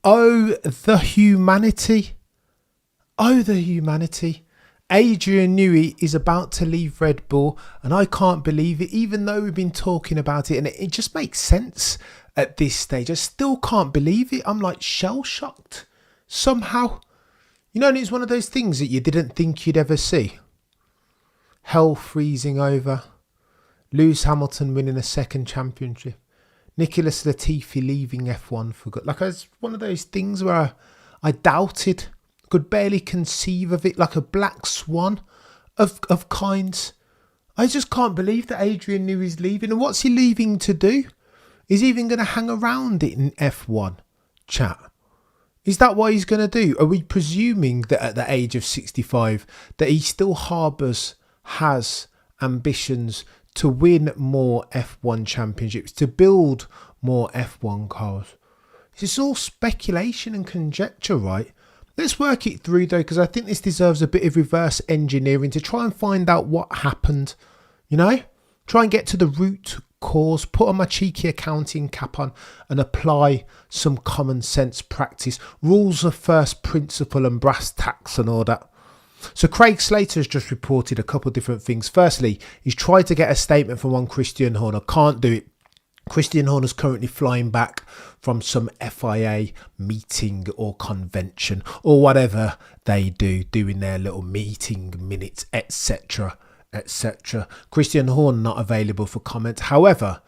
Oh, the humanity. Oh, the humanity. Adrian Newey is about to leave Red Bull, and I can't believe it, even though we've been talking about it, and it just makes sense at this stage. I still can't believe it. I'm like shell shocked somehow. You know, and it's one of those things that you didn't think you'd ever see. Hell freezing over. Lewis Hamilton winning a second championship. Nicholas Latifi leaving F1 for good. Like, it's one of those things where I doubted, could barely conceive of it, like a black swan of kinds. I just can't believe that Adrian Newey is leaving. And what's he leaving to do? Is he even going to hang around it in F1 chat? Is that what he's going to do? Are we presuming that at the age of 65 that he still has ambitions to win more F1 championships, to build more F1 cars? It's all speculation and conjecture, right? Let's work it through though, because I think this deserves a bit of reverse engineering to try and find out what happened. You know, try and get to the root cause, put on my cheeky accounting cap on and apply some common sense practice, rules of first principle and brass tacks and all that. So Craig Slater has just reported a couple of different things. Firstly, he's tried to get a statement from one Christian Horner. Can't do it. Christian Horner's currently flying back from some FIA meeting or convention or whatever they do, doing their little meeting minutes, etc., etc. Christian Horner not available for comment. However,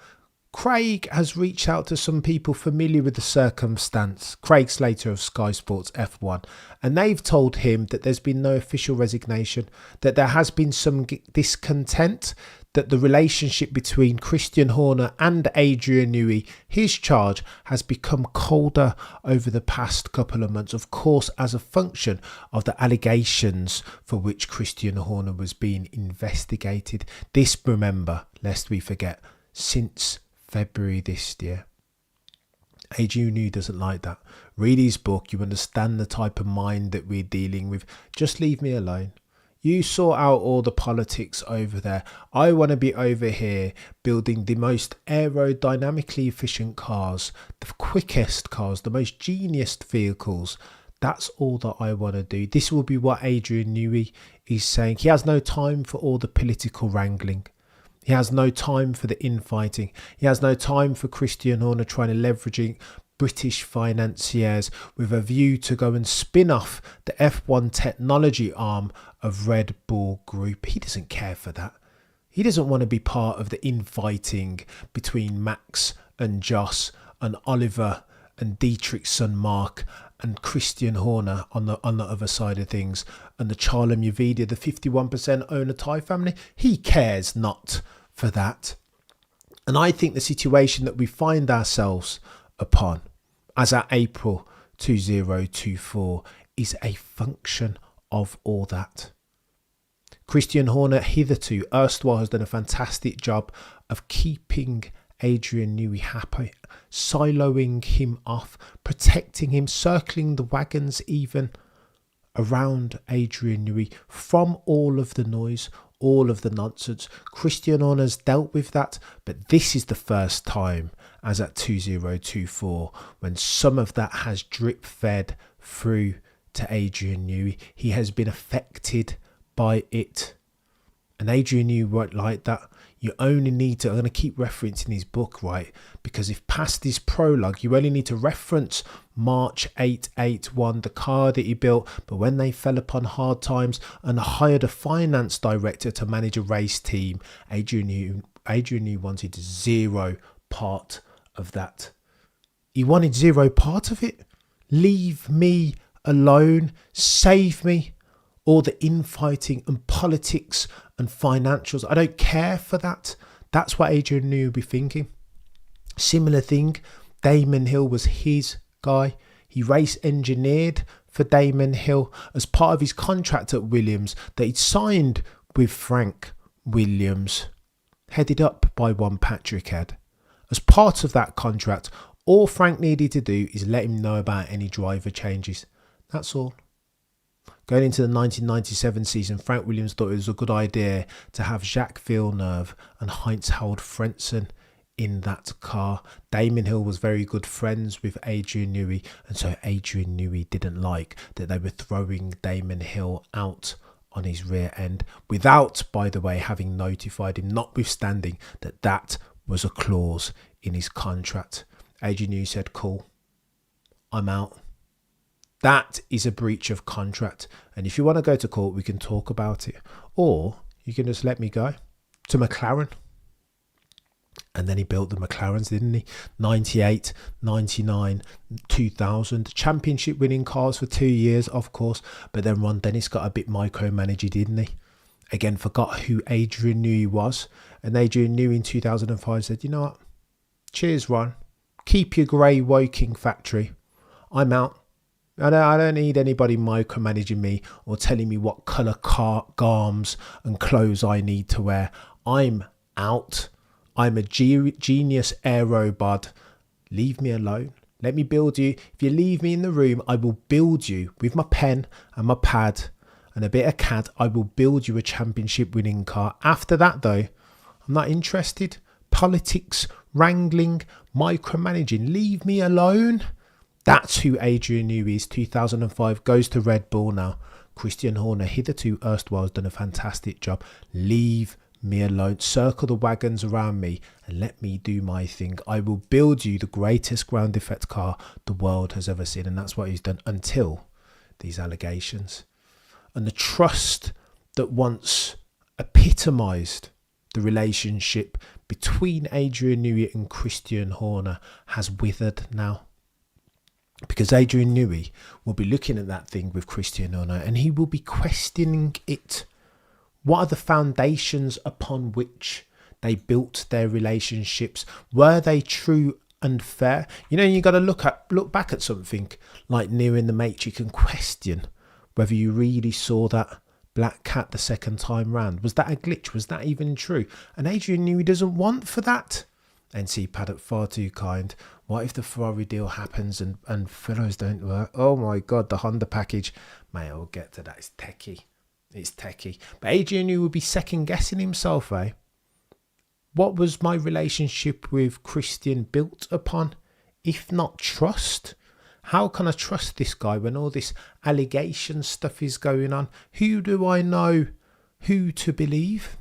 Craig has reached out to some people familiar with the circumstance, Craig Slater of Sky Sports F1, and they've told him that there's been no official resignation, that there has been some discontent, that the relationship between Christian Horner and Adrian Newey, his charge, has become colder over the past couple of months, of course as a function of the allegations for which Christian Horner was being investigated. This, remember, lest we forget, since February this year. Adrian Newey doesn't like that. Read his book, you understand the type of mind that we're dealing with. Just leave me alone. You sort out all the politics over there. I want to be over here building the most aerodynamically efficient cars, the quickest cars, the most genius vehicles. That's all that I want to do. This will be what Adrian Newey is saying. He has no time for all the political wrangling. He has no time for the infighting. He has no time for Christian Horner trying to leveraging British financiers with a view to go and spin off the F1 technology arm of Red Bull Group. He doesn't care for that. He doesn't want to be part of the infighting between Max and Joss and Oliver and Dietrich's son Mark and Christian Horner on the other side of things, and the Charlam Yavidi, the 51% owner Thai family. He cares not for that. And I think the situation that we find ourselves upon as at April 2024 is a function of all that. Christian Horner hitherto, erstwhile, has done a fantastic job of keeping Adrian Newey happy, siloing him off, protecting him, circling the wagons even around Adrian Newey from all of the noise, all of the nonsense. Christian Horner's dealt with that, but this is the first time, as at 2024, when some of that has drip fed through to Adrian Newey. He has been affected by it. And Adrian Newey won't like that. You only need to, I'm going to keep referencing his book, right? Because if past his prologue, you only need to reference March 881, the car that he built, but when they fell upon hard times and hired a finance director to manage a race team, Adrian Newey wanted zero part of that. He wanted zero part of it. Leave me alone. Save me. All the infighting and politics and financials. I don't care for that. That's what Adrian Newey would be thinking. Similar thing, Damon Hill was his guy. He race engineered for Damon Hill as part of his contract at Williams that he'd signed with Frank Williams, headed up by one Patrick Head. As part of that contract, all Frank needed to do is let him know about any driver changes. That's all. Going into the 1997 season, Frank Williams thought it was a good idea to have Jacques Villeneuve and Heinz-Harald Frentzen in that car. Damon Hill was very good friends with Adrian Newey, and so Adrian Newey didn't like that they were throwing Damon Hill out on his rear end without, by the way, having notified him, notwithstanding that was a clause in his contract. Adrian Newey said, cool, I'm out. That is a breach of contract, and if you want to go to court, we can talk about it, or you can just let me go to McLaren. And then he built the McLarens, didn't he? 98, 99, 2000. Championship winning cars for 2 years, of course. But then Ron Dennis got a bit micromanagey, didn't he? Again, forgot who Adrian Newey was. And Adrian Newey in 2005 said, you know what? Cheers, Ron. Keep your grey Woking factory. I'm out. I don't need anybody micromanaging me or telling me what colour garms and clothes I need to wear. I'm out. I'm a genius aerobud. Leave me alone. Let me build you. If you leave me in the room, I will build you with my pen and my pad and a bit of CAD. I will build you a championship winning car. After that, though, I'm not interested. Politics, wrangling, micromanaging. Leave me alone. That's who Adrian Newey is. 2005 goes to Red Bull now. Christian Horner, hitherto erstwhile, has done a fantastic job. Leave me alone. Circle the wagons around me and let me do my thing. I will build you the greatest ground effect car the world has ever seen. And that's what he's done until these allegations. And the trust that once epitomised the relationship between Adrian Newey and Christian Horner has withered now. Because Adrian Newey will be looking at that thing with Christian Horner and he will be questioning it. What are the foundations upon which they built their relationships? Were they true and fair? You know, you got to look back at something like Neo in the Matrix and question whether you really saw that black cat the second time round. Was that a glitch? Was that even true? And Adrian Newey doesn't want for that. NC Paddock, far too kind. What if the Ferrari deal happens and fellows don't work? Oh my God, the Honda package. Mate, I'll get to that. It's techie. It's techie. But Adrian Newey would be second guessing himself, eh? What was my relationship with Christian built upon, if not trust? How can I trust this guy when all this allegation stuff is going on? Who do I know who to believe?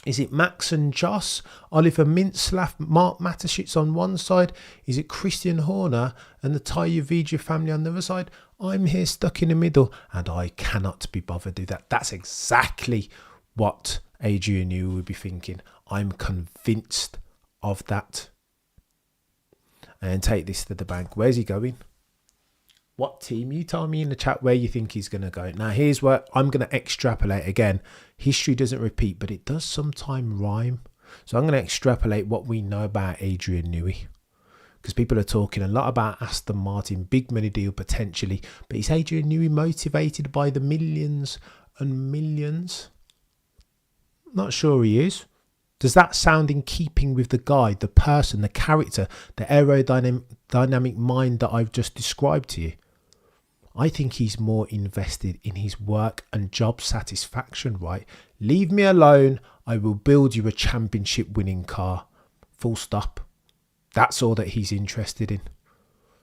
Is it Max and Joss, Oliver Mintzlaff, Mark Mateschitz on one side? Is it Christian Horner and the Taya Vija family on the other side? I'm here stuck in the middle and I cannot be bothered to do that. That's exactly what Adrian Newey would be thinking. I'm convinced of that. And take this to the bank. Where's he going? What team? You tell me in the chat where you think he's going to go. Now, here's where I'm going to extrapolate again. History doesn't repeat, but it does sometimes rhyme. So I'm going to extrapolate what we know about Adrian Newey. Because people are talking a lot about Aston Martin, big money deal potentially. But is Adrian Newey motivated by the millions and millions? Not sure he is. Does that sound in keeping with the guy, the person, the character, the aerodynamic mind that I've just described to you? I think he's more invested in his work and job satisfaction, right? Leave me alone. I will build you a championship winning car. Full stop. That's all that he's interested in.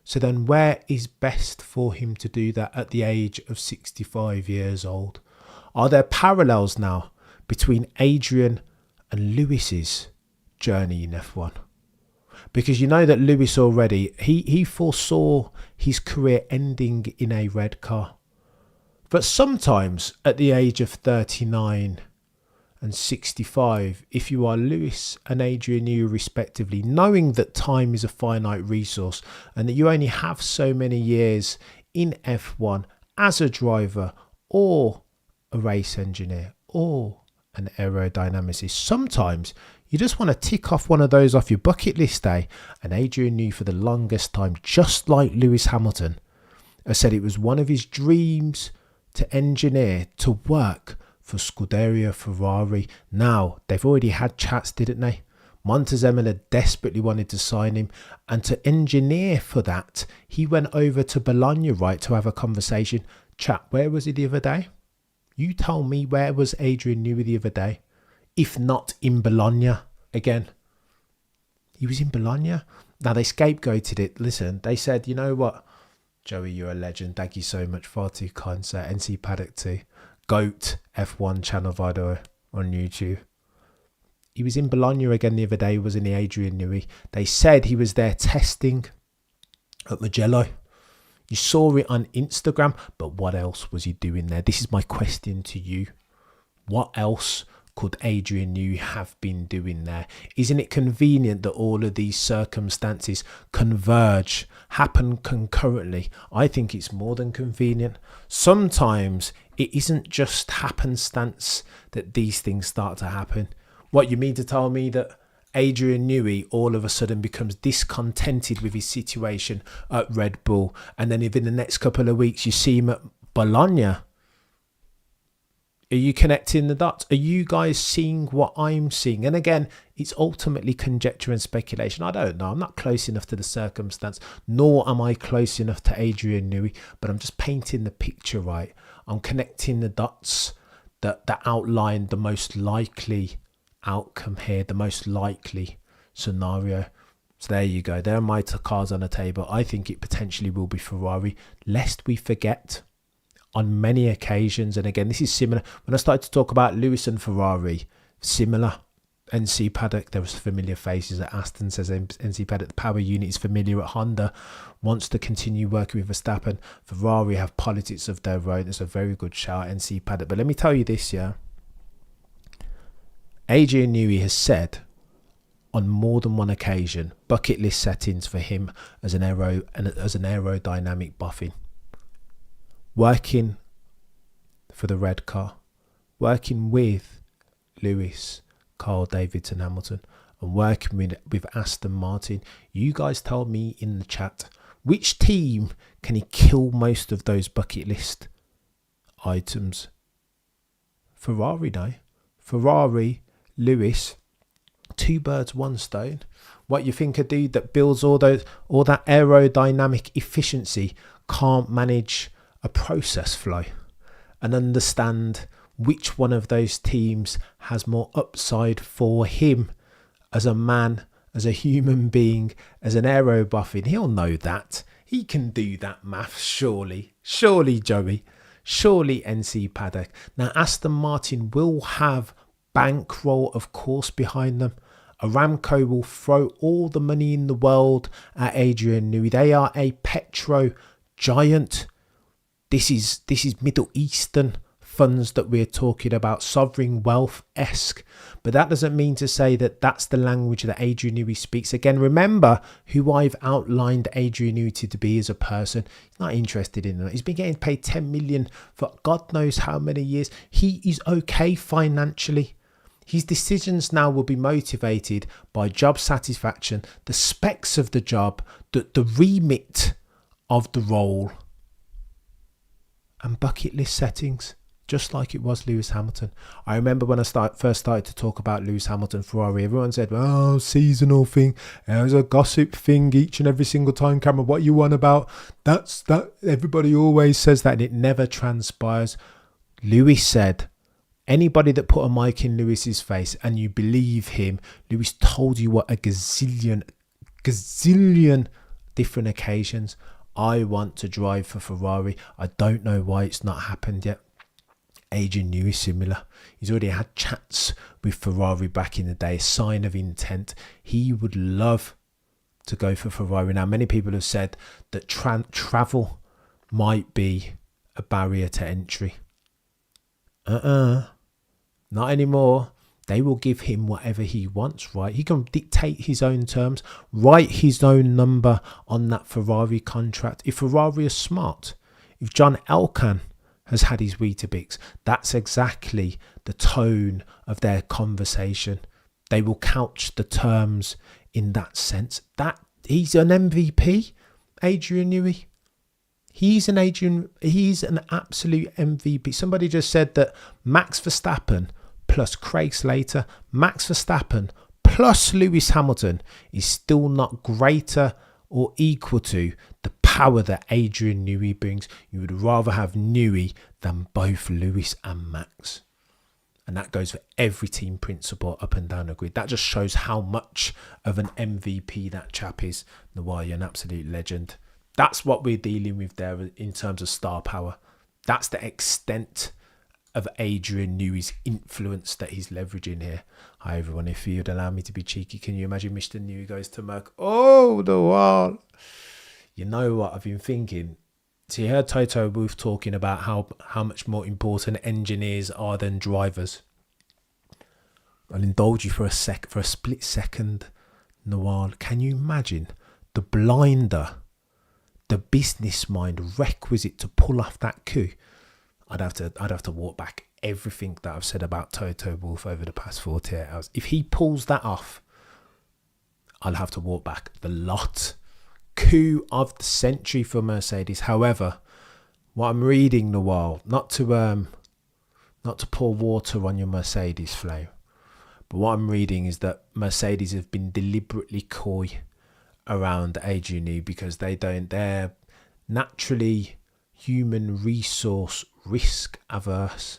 So then where is best for him to do that at the age of 65 years old? Are there parallels now between Adrian and Lewis's journey in F1? Because you know that Lewis already, he foresaw his career ending in a red car. But sometimes at the age of 39 and 65, if you are Lewis and Adrian Newey respectively, knowing that time is a finite resource and that you only have so many years in F1 as a driver or a race engineer or an aerodynamicist, sometimes you just want to tick off one of those off your bucket list, eh? And Adrian Newey, for the longest time, just like Lewis Hamilton, has said it was one of his dreams to engineer, to work for Scuderia Ferrari. Now, they've already had chats, didn't they? Montezemolo desperately wanted to sign him. And to engineer for that, he went over to Bologna, right, to have a conversation. Chat, where was he the other day? You tell me, where was Adrian Newey the other day? If not in Bologna again. He was in Bologna. Now, they scapegoated it. Listen, they said, you know what? Joey, you're a legend. Thank you so much. Far too kind, sir. NC Paddock 2. GOAT F1 channel, by the way, on YouTube. He was in Bologna again the other day, wasn't he, Adrian Newey? They said he was there testing at Mugello. You saw it on Instagram, but what else was he doing there? This is my question to you. What else could Adrian Newey have been doing there? Isn't it convenient that all of these circumstances converge, happen concurrently? I think it's more than convenient. Sometimes it isn't just happenstance that these things start to happen. What, you mean to tell me that Adrian Newey all of a sudden becomes discontented with his situation at Red Bull, and then within the next couple of weeks you see him at Bologna? Are you connecting the dots? Are you guys seeing what I'm seeing? And again, it's ultimately conjecture and speculation. I don't know. I'm not close enough to the circumstance, nor am I close enough to Adrian Newey, but I'm just painting the picture right. I'm connecting the dots that outline the most likely outcome here, the most likely scenario. So there you go. There are my cards on the table. I think it potentially will be Ferrari, lest we forget on many occasions. And again, this is similar. When I started to talk about Lewis and Ferrari, similar. NC Paddock, there was familiar faces at Aston, says NC Paddock. The power unit is familiar at Honda, wants to continue working with Verstappen. Ferrari have politics of their own. It's a very good shout, NC Paddock. But let me tell you this, yeah. Adrian Newey has said on more than one occasion, bucket list settings for him as an aerodynamic boffin. Working for the red car, working with Lewis, Carl Davidson, Hamilton, and working with Aston Martin. You guys tell me in the chat, which team can he kill most of those bucket list items? Ferrari, no. Ferrari, Lewis, two birds, one stone. What, you think a dude that builds all that aerodynamic efficiency can't manage a process flow and understand which one of those teams has more upside for him as a man, as a human being, as an aero buffing? He'll know that. He can do that math, surely. Surely, Joey. Surely, NC Paddock. Now, Aston Martin will have bankroll, of course, behind them. Aramco will throw all the money in the world at Adrian Newey. They are a petro giant. This is Middle Eastern funds that we're talking about, sovereign wealth-esque. But that doesn't mean to say that that's the language that Adrian Newey speaks. Again, remember who I've outlined Adrian Newey to be as a person. He's not interested in that. He's been getting paid 10 million for God knows how many years. He is okay financially. His decisions now will be motivated by job satisfaction, the specs of the job, the remit of the role, and bucket list settings, just like it was Lewis Hamilton. I remember when I first started to talk about Lewis Hamilton, Ferrari, everyone said, oh, seasonal thing. It was a gossip thing each and every single time, Cameron. What you want about? That everybody always says that, and it never transpires. Lewis said, anybody that put a mic in Lewis's face and you believe him, Lewis told you what a gazillion different occasions. I want to drive for Ferrari. I don't know why it's not happened yet. Adrian Newey is similar. He's already had chats with Ferrari back in the day, a sign of intent. He would love to go for Ferrari. Now, many people have said that travel might be a barrier to entry. Not anymore. They will give him whatever he wants, right? He can dictate his own terms, write his own number on that Ferrari contract. If Ferrari is smart, if John Elkann has had his Weetabix, that's exactly the tone of their conversation. They will couch the terms in that sense. That he's an MVP, Adrian Newey. He's an absolute MVP. Somebody just said that Max Verstappen plus Craig Slater, Max Verstappen plus Lewis Hamilton is still not greater or equal to the power that Adrian Newey brings. You would rather have Newey than both Lewis and Max. And that goes for every team principal up and down the grid. That just shows how much of an MVP that chap is. Newey, you're an absolute legend. That's what we're dealing with there in terms of star power. That's the extent of Adrian Newey's influence that he's leveraging here. Hi everyone, if you'd allow me to be cheeky, can you imagine Mr. Newey goes to Merck? Oh, the wall. You know what I've been thinking? So you heard Toto Wolff talking about how much more important engineers are than drivers. I'll indulge you for a split second, Noel. Can you imagine the blinder, the business mind requisite to pull off that coup? I'd have to walk back everything that I've said about Toto Wolff over the past 48 hours. If he pulls that off, I'll have to walk back the lot. Coup of the century for Mercedes. However, what I'm reading, Noel, not to pour water on your Mercedes flame, but what I'm reading is that Mercedes have been deliberately coy around Adrian Newey because they're naturally human resource risk averse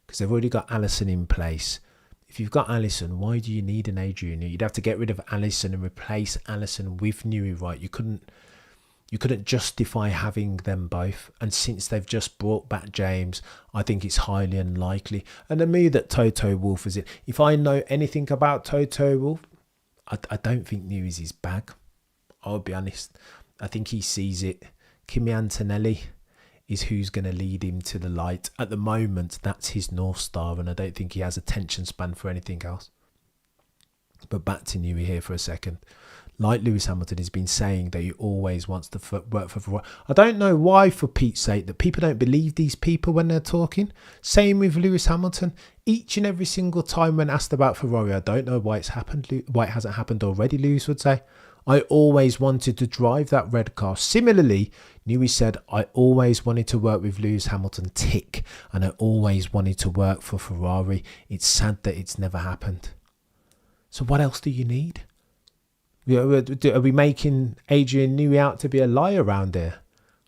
because they've already got Allison in place. If you've got Allison, why do you need an Adrian Newey? You'd have to get rid of Allison and replace Allison with Newey, right? You couldn't justify having them both. And since they've just brought back James, I think it's highly unlikely. And to me, that Toto Wolff is it. If I know anything about Toto Wolff, I don't think Newey's his bag. I'll be honest. I think he sees it. Kimi Antonelli is who's going to lead him to the light. At the moment, that's his North Star, and I don't think he has attention span for anything else. But back to Newey here for a second. Like Lewis Hamilton has been saying that he always wants to work for Ferrari. I don't know why, for Pete's sake, that people don't believe these people when they're talking. Same with Lewis Hamilton. Each and every single time when asked about Ferrari, I don't know why it's happened, why it hasn't happened already, Lewis would say. I always wanted to drive that red car. Similarly, Newey said, I always wanted to work with Lewis Hamilton, tick, and I always wanted to work for Ferrari. It's sad that it's never happened. So what else do you need? Are we making Adrian Newey out to be a liar around here?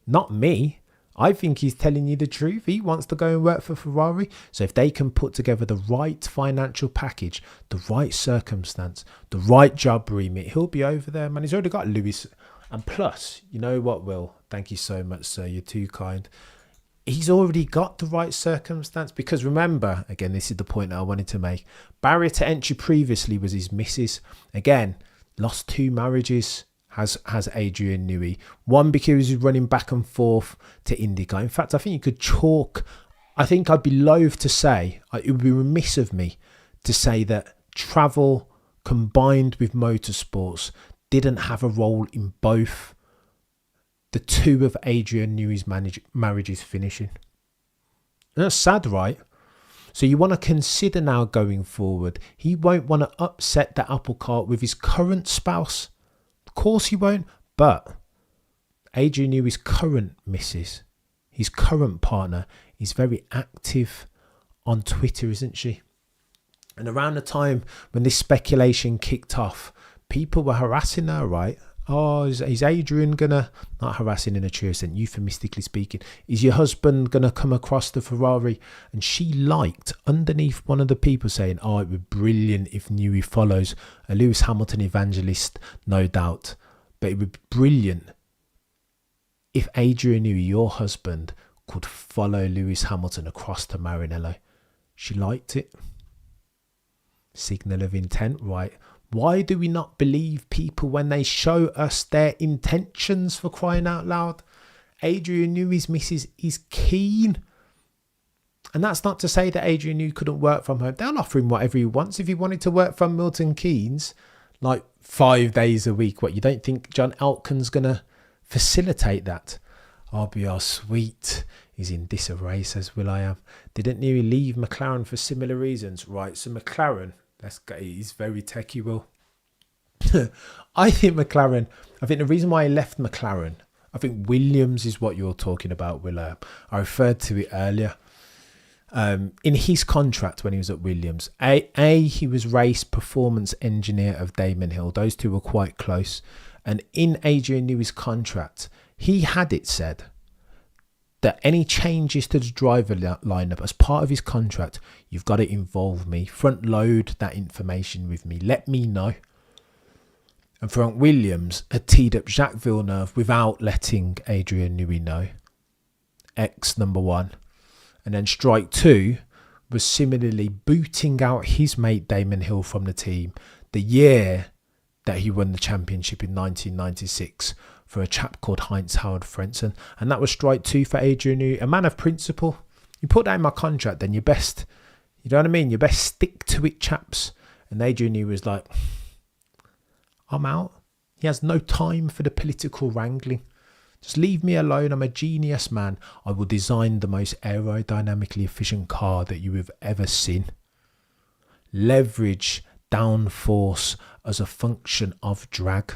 Not me. I think he's telling you the truth. He wants to go and work for Ferrari. So if they can put together the right financial package, the right circumstance, the right job remit, he'll be over there, man. He's already got Lewis. And plus, you know what, Will? Thank you so much, sir. You're too kind. He's already got the right circumstance. Because remember, again, this is the point that I wanted to make. Barrier to entry previously was his missus. Again, lost 2 marriages. Has Adrian Newey. One because he's running back and forth to IndyCar. In fact, I think you could chalk. I think I'd be loath to say, it would be remiss of me to say that travel combined with motorsports didn't have a role in both the 2 of Adrian Newey's marriages finishing. And that's sad, right? So you want to consider now going forward, he won't want to upset the apple cart with his current spouse. Of course he won't, but Adrian Newey's current missus, his current partner, is very active on Twitter, isn't she? And around the time when this speculation kicked off, people were harassing her, right? Oh, is Adrian gonna, not harassing in a true sense, euphemistically speaking, is your husband gonna come across the Ferrari? And she liked underneath one of the people saying, oh, it would be brilliant if Newey follows a Lewis Hamilton evangelist, no doubt. But it would be brilliant if Adrian Newey, your husband, could follow Lewis Hamilton across to Maranello. She liked it. Signal of intent, right? Why do we not believe people when they show us their intentions, for crying out loud? Adrian Newey's missus is keen. And that's not to say that Adrian Newey couldn't work from home. They'll offer him whatever he wants. If he wanted to work from Milton Keynes, like 5 days a week, what, you don't think John Elkan's going to facilitate that? RBR sweet is in disarray, says Will.i.am. Didn't Newey leave McLaren for similar reasons? Right, so McLaren... he's very techie, Will. I think the reason why he left McLaren, I think Williams is what you're talking about, Will. I referred to it earlier. In his contract when he was at Williams, he was race performance engineer of Damon Hill. Those two were quite close. And in Adrian Newey's contract, he had it said that any changes to the driver lineup as part of his contract, you've got to involve me, front load that information with me, let me know. And Frank Williams had teed up Jacques Villeneuve without letting Adrian Newey know. X number 1. And then strike 2 was similarly booting out his mate Damon Hill from the team the year that he won the championship in 1996 for a chap called Heinz Howard Frentzen. And that was strike 2 for Adrian Newey, a man of principle. You put that in my contract, then you best, you know what I mean? You best stick to it, chaps. And Adrian Newey was like, I'm out. He has no time for the political wrangling. Just leave me alone. I'm a genius, man. I will design the most aerodynamically efficient car that you have ever seen. Leverage downforce as a function of drag.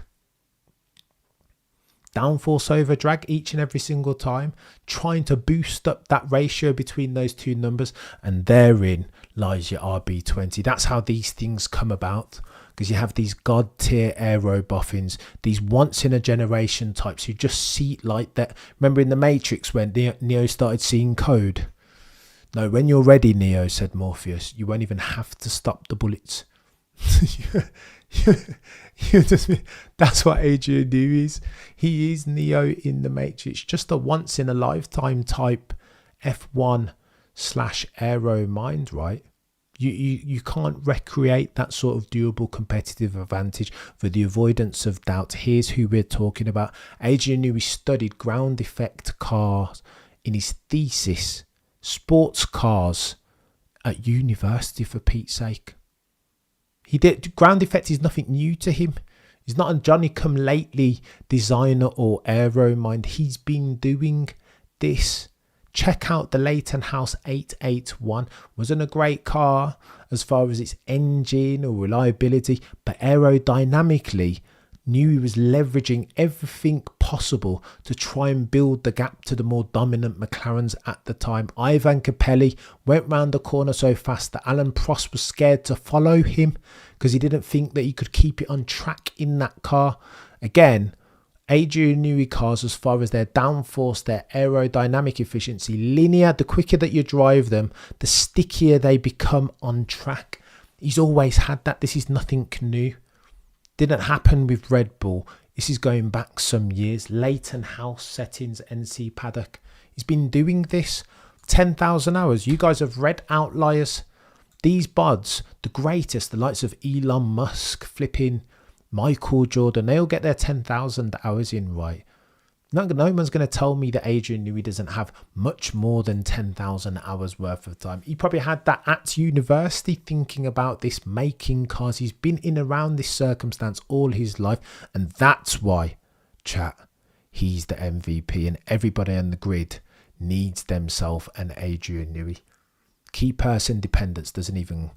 Downforce over drag each and every single time, trying to boost up that ratio between those two numbers, and therein lies your RB20. That's how these things come about, because you have these god tier aero boffins, these once in a generation types who just see it like that. Remember in the Matrix when Neo started seeing code? No, when you're ready, Neo, said Morpheus, you won't even have to stop the bullets. That's what Adrian Newey is. He is Neo in the Matrix, just a once in a lifetime type F1/aero mind, right? You can't recreate that sort of durable competitive advantage for the avoidance of doubt. Here's who we're talking about. Adrian Newey studied ground effect cars in his thesis, sports cars, at university, for Pete's sake. He did. Ground effect is nothing new to him. He's not a Johnny-come-lately designer or aero mind. He's been doing this. Check out the Leighton House 881. Wasn't a great car as far as its engine or reliability, but aerodynamically, knew he was leveraging everything possible to try and build the gap to the more dominant McLarens at the time. Ivan Capelli went round the corner so fast that Alan Prost was scared to follow him because he didn't think that he could keep it on track in that car. Again, Adrian Newey cars, as far as their downforce, their aerodynamic efficiency, linear, the quicker that you drive them, the stickier they become on track. He's always had that. This is nothing new. Didn't happen with Red Bull. This is going back some years. Leighton House settings, NC paddock. He's been doing this 10,000 hours. You guys have read Outliers. These bods, the greatest, the likes of Elon Musk, flipping Michael Jordan, they all get their 10,000 hours in, right? No one's going to tell me that Adrian Newey doesn't have much more than 10,000 hours worth of time. He probably had that at university thinking about this, making cars. He's been in around this circumstance all his life. And that's why, chat, he's the MVP and everybody on the grid needs themselves an Adrian Newey. Key person dependence doesn't even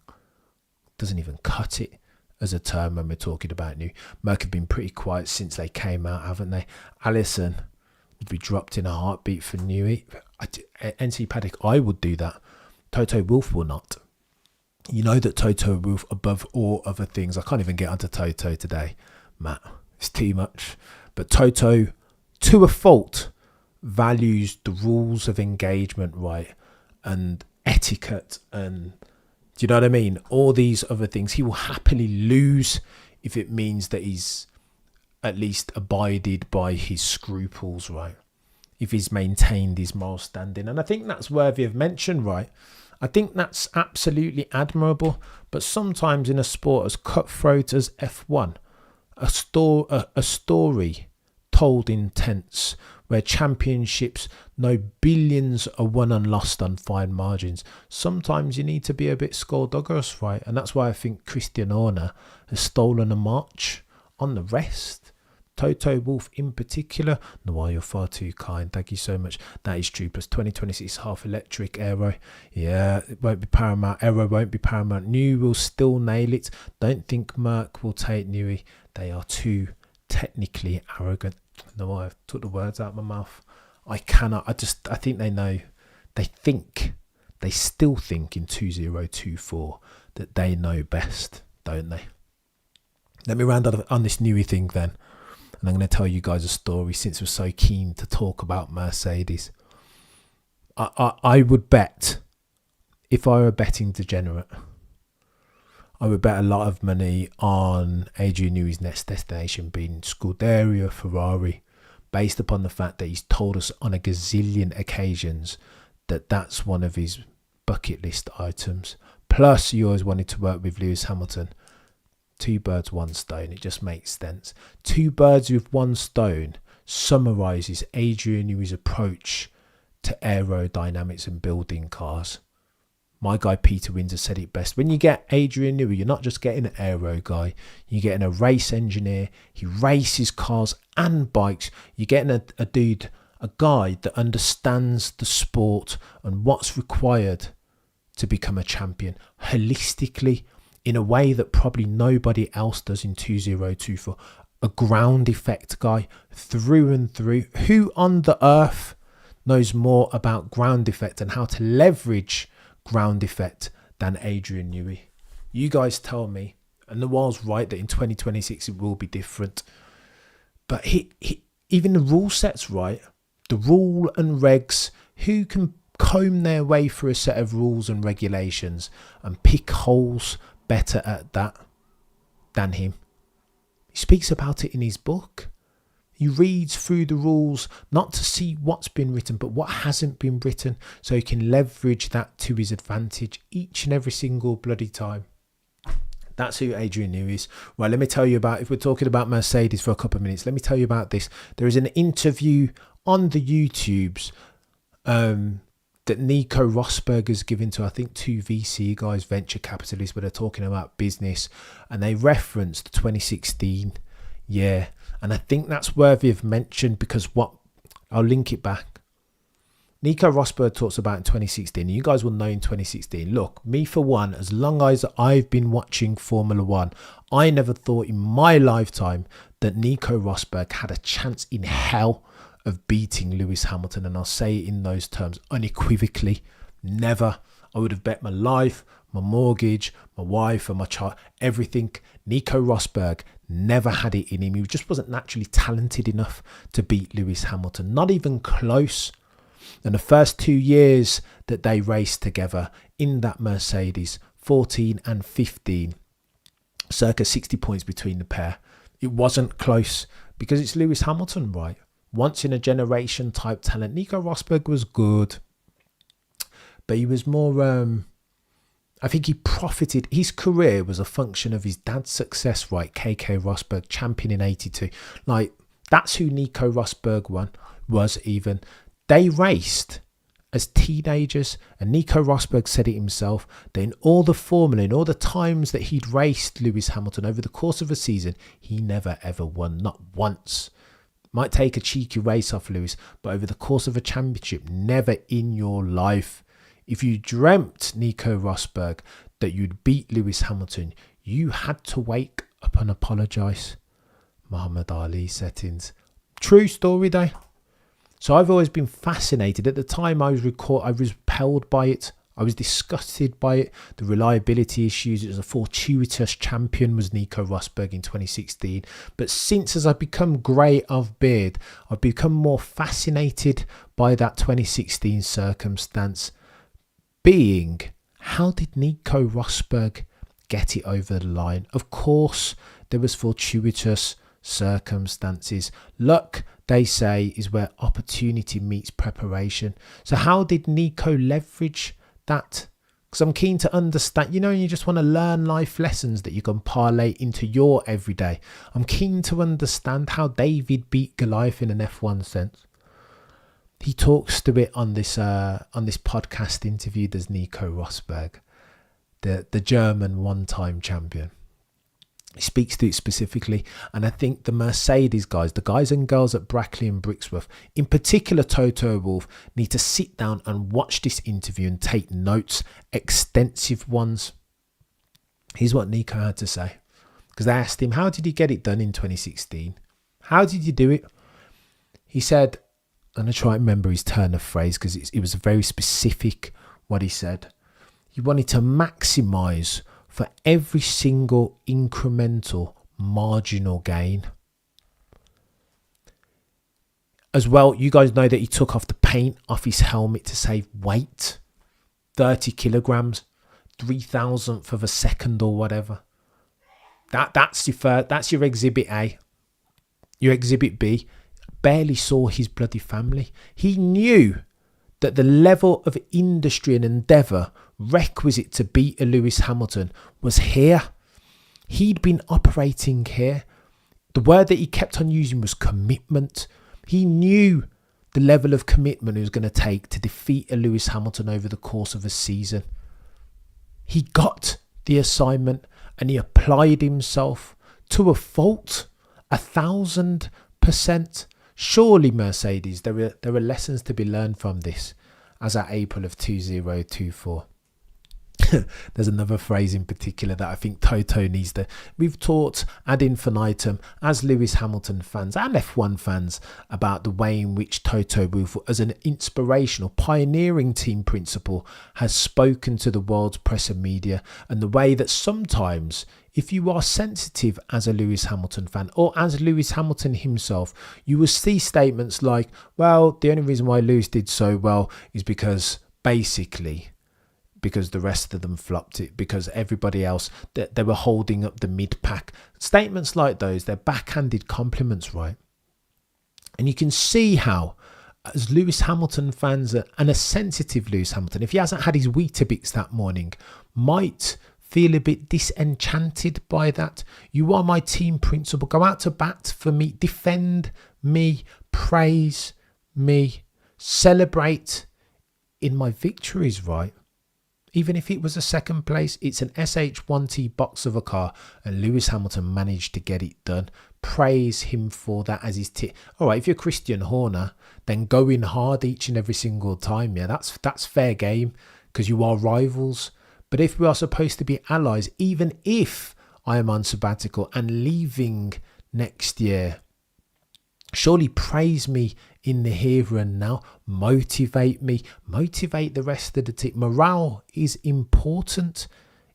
cut it as a term when we're talking about new. Merck have been pretty quiet since they came out, haven't they? Allison would be dropped in a heartbeat for Newey. NC Paddock, I would do that. Toto Wolff will not. You know that Toto Wolff, above all other things, I can't even get onto Toto today, Matt. It's too much. But Toto, to a fault, values the rules of engagement, right? And etiquette and... Do you know what I mean? All these other things. He will happily lose if it means that he's at least abided by his scruples, right? If he's maintained his moral standing. And I think that's worthy of mention, right? I think that's absolutely admirable. But sometimes in a sport as cutthroat as F1, a story told in tense, where championships know billions are won and lost on fine margins. Sometimes you need to be a bit skullduggerous, right? And that's why I think Christian Horner has stolen a march on the rest. Toto Wolff in particular. Noah, you're far too kind. Thank you so much. That is true. Plus 2026 half electric aero. Yeah, it won't be paramount. Aero won't be paramount. New will still nail it. Don't think Merck will take Newey. They are too technically arrogant. No, I took the words out of my mouth. I cannot. I think they know. They still think in 2024 that they know best, don't they? Let me round up on this Newey thing then. And I'm going to tell you guys a story since we're so keen to talk about Mercedes. I would bet, if I were a betting degenerate, I would bet a lot of money on Adrian Newey's next destination being Scuderia Ferrari, based upon the fact that he's told us on a gazillion occasions that that's one of his bucket list items. Plus, he always wanted to work with Lewis Hamilton. Two birds, one stone. It just makes sense. Two birds with one stone summarises Adrian Newey's approach to aerodynamics and building cars. My guy Peter Windsor said it best. When you get Adrian Newey, you're not just getting an aero guy. You're getting a race engineer. He races cars and bikes. You're getting a dude, a guy that understands the sport and what's required to become a champion holistically, in a way that probably nobody else does in 2024. A ground effect guy through and through. Who on the earth knows more about ground effect and how to leverage ground effect than Adrian Newey? You guys tell me. And the world's right that in 2026 it will be different. But he even the rule set's right. The rule and regs. Who can comb their way through a set of rules and regulations and pick holes better at that than him? He speaks about it in his book. He reads through the rules, not to see what's been written, but what hasn't been written, so he can leverage that to his advantage each and every single bloody time. That's who Adrian Newey is. Right, let me tell you about, if we're talking about Mercedes for a couple of minutes, let me tell you about this. There is an interview on the YouTubes that Nico Rosberg has given to, I think, two VC guys, venture capitalists, where they're talking about business, and they referenced 2016 year. And I think that's worthy of mention because I'll link it back. Nico Rosberg talks about in 2016. You guys will know in 2016. Look, me for one, as long as I've been watching Formula One, I never thought in my lifetime that Nico Rosberg had a chance in hell of beating Lewis Hamilton. And I'll say it in those terms unequivocally. Never. I would have bet my life, my mortgage, my wife and my child, everything. Nico Rosberg never had it in him. He just wasn't naturally talented enough to beat Lewis Hamilton. Not even close. And the first 2 years that they raced together in that Mercedes, 14 and 15, circa 60 points between the pair. It wasn't close because it's Lewis Hamilton, right? Once in a generation type talent. Nico Rosberg was good, but he was more, I think he profited. His career was a function of his dad's success, right? KK Rosberg, champion in 82. Like, that's who Nico Rosberg was even. They raced as teenagers, and Nico Rosberg said it himself, that in all the formula, in all the times that he'd raced Lewis Hamilton over the course of a season, he never ever won, not once. Might take a cheeky race off Lewis, but over the course of a championship, never in your life. If you dreamt, Nico Rosberg, that you'd beat Lewis Hamilton, you had to wake up and apologise. Muhammad Ali settings. True story though. So I've always been fascinated. At the time I was repelled by it. I was disgusted by it. The reliability issues. It was a fortuitous champion was Nico Rosberg in 2016. But since, as I've become grey of beard, I've become more fascinated by that 2016 circumstance. Being, how did Nico Rosberg get it over the line? Of course, there was fortuitous circumstances. Luck, they say, is where opportunity meets preparation. So how did Nico leverage that? Because I'm keen to understand, you just want to learn life lessons that you can parlay into your everyday. I'm keen to understand how David beat Goliath in an F1 sense. He talks to it on this podcast interview. There's Nico Rosberg, the German one-time champion. He speaks to it specifically, and I think the Mercedes guys, the guys and girls at Brackley and Brixworth, in particular Toto Wolff, need to sit down and watch this interview and take notes, extensive ones. Here's what Nico had to say, because they asked him, how did he get it done in 2016? How did you do it? He said, I'm going to try and remember his turn of phrase because it was very specific what he said. He wanted to maximise for every single incremental marginal gain. As well, you guys know that he took off the paint off his helmet to save weight. 30 kilograms, 3,000th of a second or whatever. That's your exhibit A. Your exhibit B, barely saw his bloody family. He knew that the level of industry and endeavour requisite to beat a Lewis Hamilton was here. He'd been operating here. The word that he kept on using was commitment. He knew the level of commitment it was going to take to defeat a Lewis Hamilton over the course of a season. He got the assignment and he applied himself to a fault, 1,000%. Surely, Mercedes, there are lessons to be learned from this as at April of 2024. There's another phrase in particular that I think Toto needs to... We've taught ad infinitum as Lewis Hamilton fans and F1 fans about the way in which Toto Wolff, as an inspirational, pioneering team principal, has spoken to the world's press and media, and the way that sometimes, if you are sensitive as a Lewis Hamilton fan or as Lewis Hamilton himself, you will see statements like, well, the only reason why Lewis did so well is because the rest of them flopped it, because everybody else, they were holding up the mid-pack. Statements like those, they're backhanded compliments, right? And you can see how, as Lewis Hamilton fans, and a sensitive Lewis Hamilton, if he hasn't had his Weetabix that morning, might feel a bit disenchanted by that. You are my team principal. Go out to bat for me. Defend me. Praise me. Celebrate in my victories, right? Even if it was a second place, it's an SH1T box of a car and Lewis Hamilton managed to get it done. Praise him for that as his All right, if you're Christian Horner, then go in hard each and every single time. Yeah, that's fair game because you are rivals. But if we are supposed to be allies, even if I am on sabbatical and leaving next year, surely praise me in the here and now. Motivate me. Motivate the rest of the team. Morale is important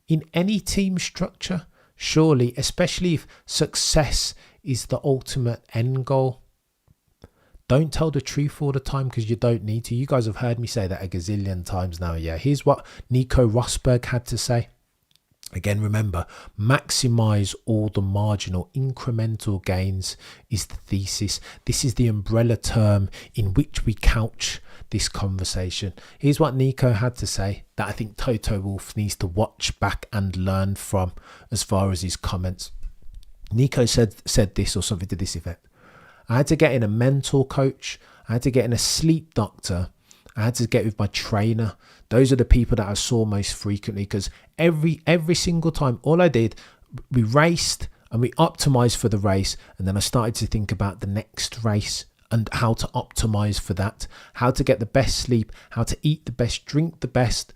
in any team structure, surely, especially if success is the ultimate end goal. Don't tell the truth all the time because you don't need to. You guys have heard me say that a gazillion times now. Yeah, here's what Nico Rosberg had to say. Again, remember, maximize all the marginal incremental gains is the thesis. This is the umbrella term in which we couch this conversation. Here's what Nico had to say that I think Toto Wolff needs to watch back and learn from as far as his comments. Nico said this or something to this effect. I had to get in a mental coach. I had to get in a sleep doctor. I had to get with my trainer. Those are the people that I saw most frequently because every single time, all I did, we raced and we optimized for the race. And then I started to think about the next race and how to optimize for that, how to get the best sleep, how to eat the best, drink the best,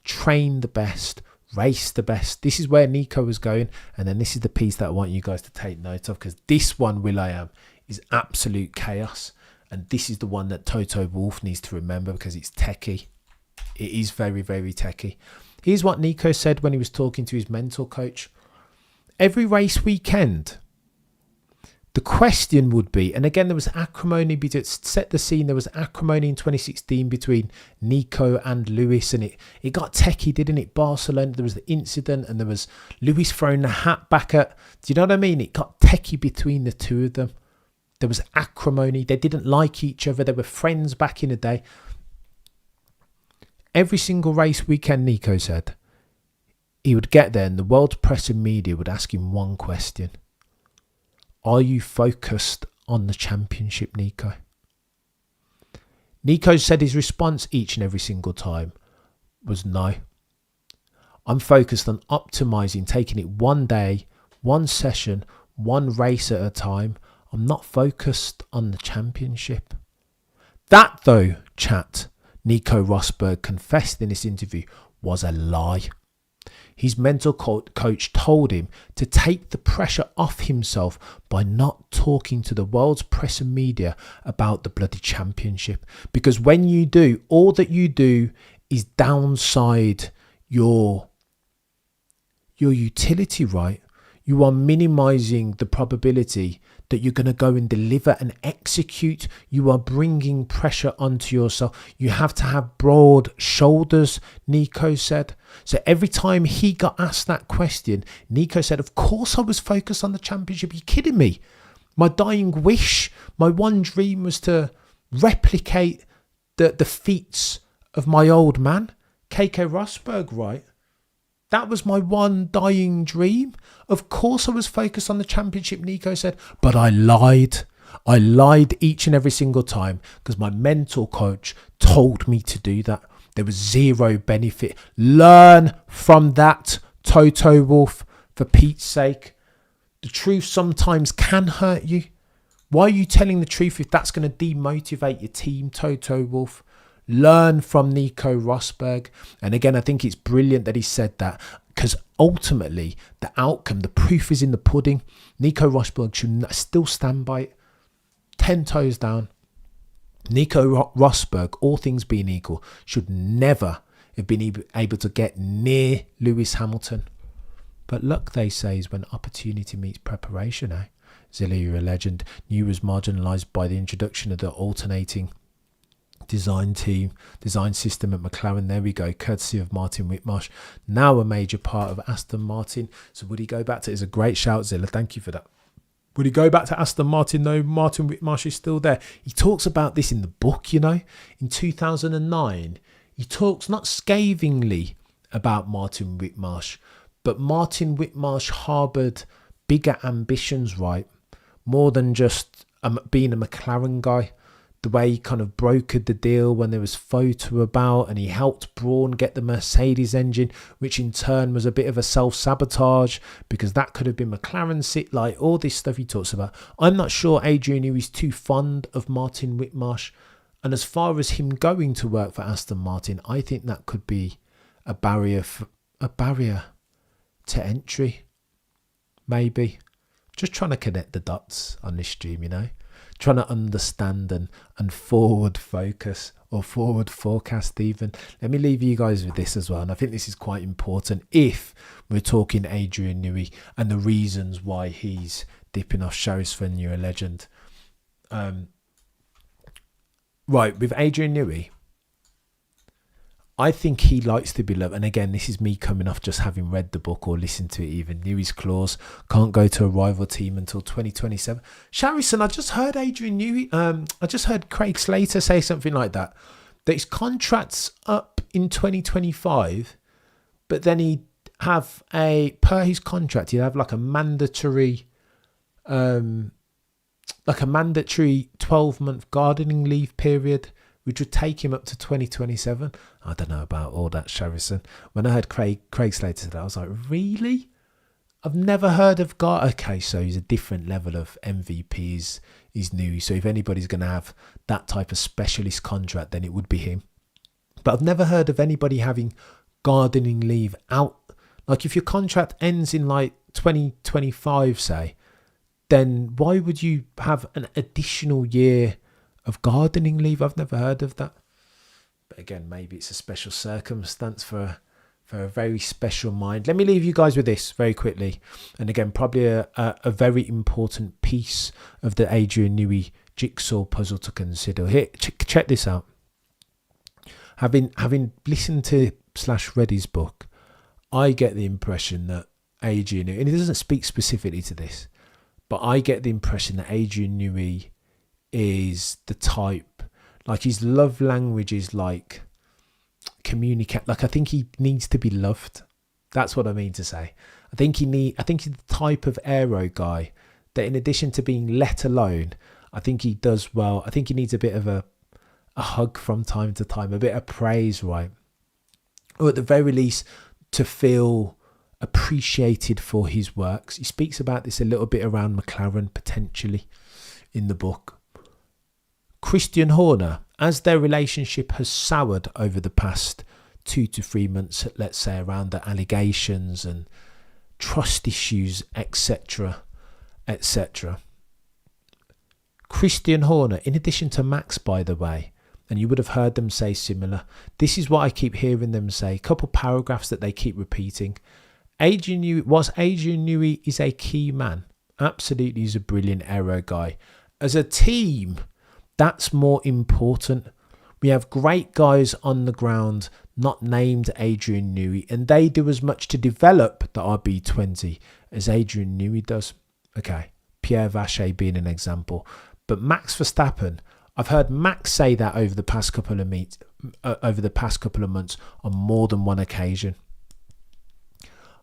train the best, race the best. This is where Nico was going. And then this is the piece that I want you guys to take note of because this one, will.i.am, is absolute chaos. And this is the one that Toto Wolff needs to remember because it's techie. It is very, very techie. Here's what Nico said when he was talking to his mental coach. Every race weekend, the question would be, and again, there was acrimony, to set the scene, there was acrimony in 2016 between Nico and Lewis, and it got techie, didn't it? Barcelona, there was the incident, and there was Lewis throwing the hat back at, do you know what I mean? It got techie between the two of them. There was acrimony. They didn't like each other. They were friends back in the day. Every single race weekend, Nico said, he would get there and the world's press and media would ask him one question. Are you focused on the championship, Nico? Nico said his response each and every single time was no. I'm focused on optimizing, taking it one day, one session, one race at a time. I'm not focused on the championship. That, though, chat, Nico Rosberg confessed in this interview, was a lie. His mental coach told him to take the pressure off himself by not talking to the world's press and media about the bloody championship. Because when you do, all that you do is downside your utility, right? You are minimizing the probability that you're going to go and deliver and execute. You are bringing pressure onto yourself. You have to have broad shoulders, Nico said. So every time he got asked that question, Nico said, of course I was focused on the championship. Are you kidding me? My dying wish, my one dream was to replicate the feats of my old man, Nico Rosberg, right? That was my one dying dream. Of course I was focused on the championship, Nico said, but I lied. I lied each and every single time because my mental coach told me to do that. There was zero benefit. Learn from that, Toto Wolff, for Pete's sake. The truth sometimes can hurt you. Why are you telling the truth if that's going to demotivate your team, Toto Wolff? Learn from Nico Rosberg. And again, I think it's brilliant that he said that because ultimately the outcome, the proof is in the pudding. Nico Rosberg should still stand by it. 10 toes down. Nico Rosberg, all things being equal, should never have been able to get near Lewis Hamilton. But luck, they say, is when opportunity meets preparation, eh? Zilla, you're a legend. Newey was marginalised by the introduction of the alternating design system at McLaren. There we go, courtesy of Martin Whitmarsh, now a major part of Aston Martin. So would he go back to, it's a great shout, Zilla, thank you for that. Would he go back to Aston Martin? No, Martin Whitmarsh is still there. He talks about this in the book, you know, in 2009. He talks not scathingly about Martin Whitmarsh, but Martin Whitmarsh harboured bigger ambitions, right? More than just being a McLaren guy. The way he kind of brokered the deal when there was photo about, and he helped Brawn get the Mercedes engine, which in turn was a bit of a self-sabotage because that could have been McLaren sit, like all this stuff he talks about. I'm not sure Adrian Newey's too fond of Martin Whitmarsh, and as far as him going to work for Aston Martin, I think that could be a barrier to entry. Maybe. Just trying to connect the dots on this stream, you know. Trying to understand and forward focus or forward forecast even. Let me leave you guys with this as well. And I think this is quite important if we're talking Adrian Newey and the reasons why he's dipping off. Show's friend, you're a legend. Right, with Adrian Newey, I think he likes to be loved. And again, this is me coming off just having read the book or listened to it even. Newey's clause, can't go to a rival team until 2027. Sharrison, I just heard Adrian Newey, I just heard Craig Slater say something like that his contract's up in 2025, but then he'd have per his contract, he'd have like a mandatory 12-month gardening leave period, which would take him up to 2027. I don't know about all that, Sharrison. When I heard Craig Slater say that, I was like, really? I've never heard of okay, so he's a different level of MVP is Newey. So if anybody's going to have that type of specialist contract, then it would be him. But I've never heard of anybody having gardening leave out. Like if your contract ends in like 2025, say, then why would you have an additional year of gardening leave? I've never heard of that. But again, maybe it's a special circumstance for a very special mind. Let me leave you guys with this very quickly. And again, probably a very important piece of the Adrian Newey jigsaw puzzle to consider. Here, check this out. Having listened to /read his book, I get the impression that Adrian Newey, and he doesn't speak specifically to this, but I get the impression that Adrian Newey is the type, like his love language is like communicate. Like I think he needs to be loved. That's what I mean to say. I think he's the type of aero guy that, in addition to being let alone, I think he does well. I think he needs a bit of a hug from time to time, a bit of praise, right? Or at the very least, to feel appreciated for his works. He speaks about this a little bit around McLaren potentially in the book. Christian Horner, as their relationship has soured over the past 2 to 3 months, let's say, around the allegations and trust issues, etc., etc. Christian Horner, in addition to Max, by the way, and you would have heard them say similar, this is what I keep hearing them say, a couple paragraphs that they keep repeating. Adrian Newey is a key man, Absolutely, he's a brilliant aero guy. As a team, that's more important. We have great guys on the ground, not named Adrian Newey, and they do as much to develop the RB20 as Adrian Newey does. Okay, Pierre Vacher being an example. But Max Verstappen, I've heard Max say that over the past couple of months on more than one occasion.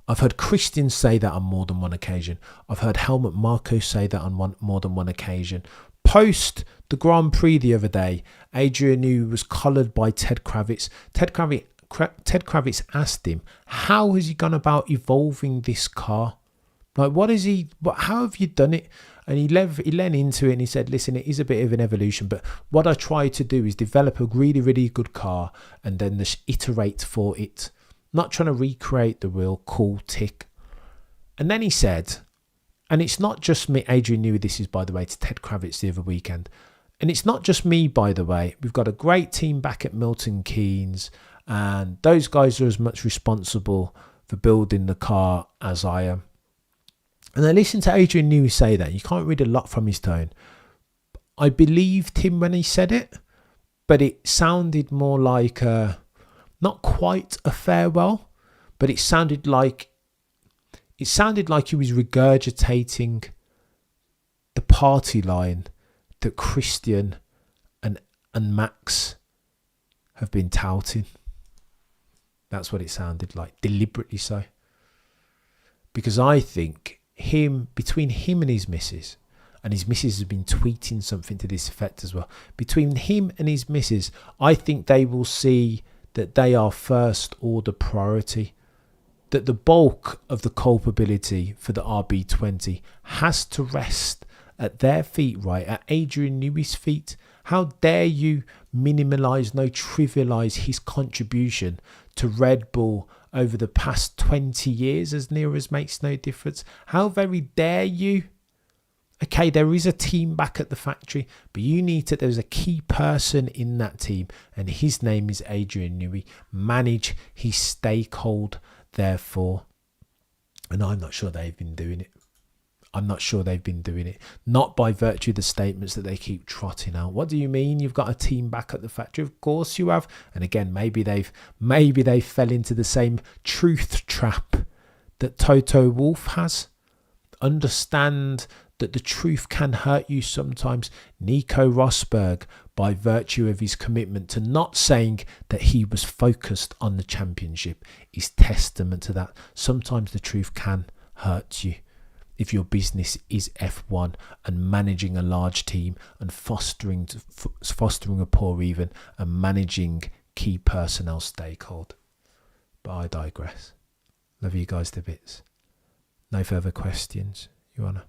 I've heard Christian say that on more than one occasion. I've heard Helmut Marko say that on more than one occasion. Post the Grand Prix the other day, Adrian Newey was collared by Ted Kravitz. Ted Kravitz asked him, how has he gone about evolving this car? Like, how have you done it? And he leaned into it and he said, listen, it is a bit of an evolution, but what I try to do is develop a really, really good car and then just iterate for it. Not trying to recreate the real cool tick. And then he said, and it's not just me, Adrian Newey, this is, by the way, to Ted Kravitz the other weekend. And it's not just me, by the way. We've got a great team back at Milton Keynes, and those guys are as much responsible for building the car as I am. And I listened to Adrian Newey say that. You can't read a lot from his tone. I believed him when he said it, but it sounded more like not quite a farewell, but it sounded like he was regurgitating the party line that Christian and Max have been touting. That's what it sounded like, deliberately so. Because I think between him and his missus has been tweeting something to this effect as well. Between him and his missus, I think they will see that they are first order priority, that the bulk of the culpability for the RB20 has to rest at their feet, right? At Adrian Newey's feet. How dare you trivialise his contribution to Red Bull over the past 20 years, as near as makes no difference? How very dare you? Okay, there is a team back at the factory, but there's a key person in that team, and his name is Adrian Newey. Manage his stakeholder, therefore. And I'm not sure they've been doing it. Not by virtue of the statements that they keep trotting out. What do you mean you've got a team back at the factory? Of course you have. And again, maybe they fell into the same truth trap that Toto Wolff has. Understand that the truth can hurt you sometimes. Nico Rosberg, by virtue of his commitment to not saying that he was focused on the championship, is testament to that. Sometimes the truth can hurt you if your business is F1 and managing a large team and fostering rapport even, and managing key personnel stakeholder. But I digress. Love you guys to bits. No further questions, Your Honour.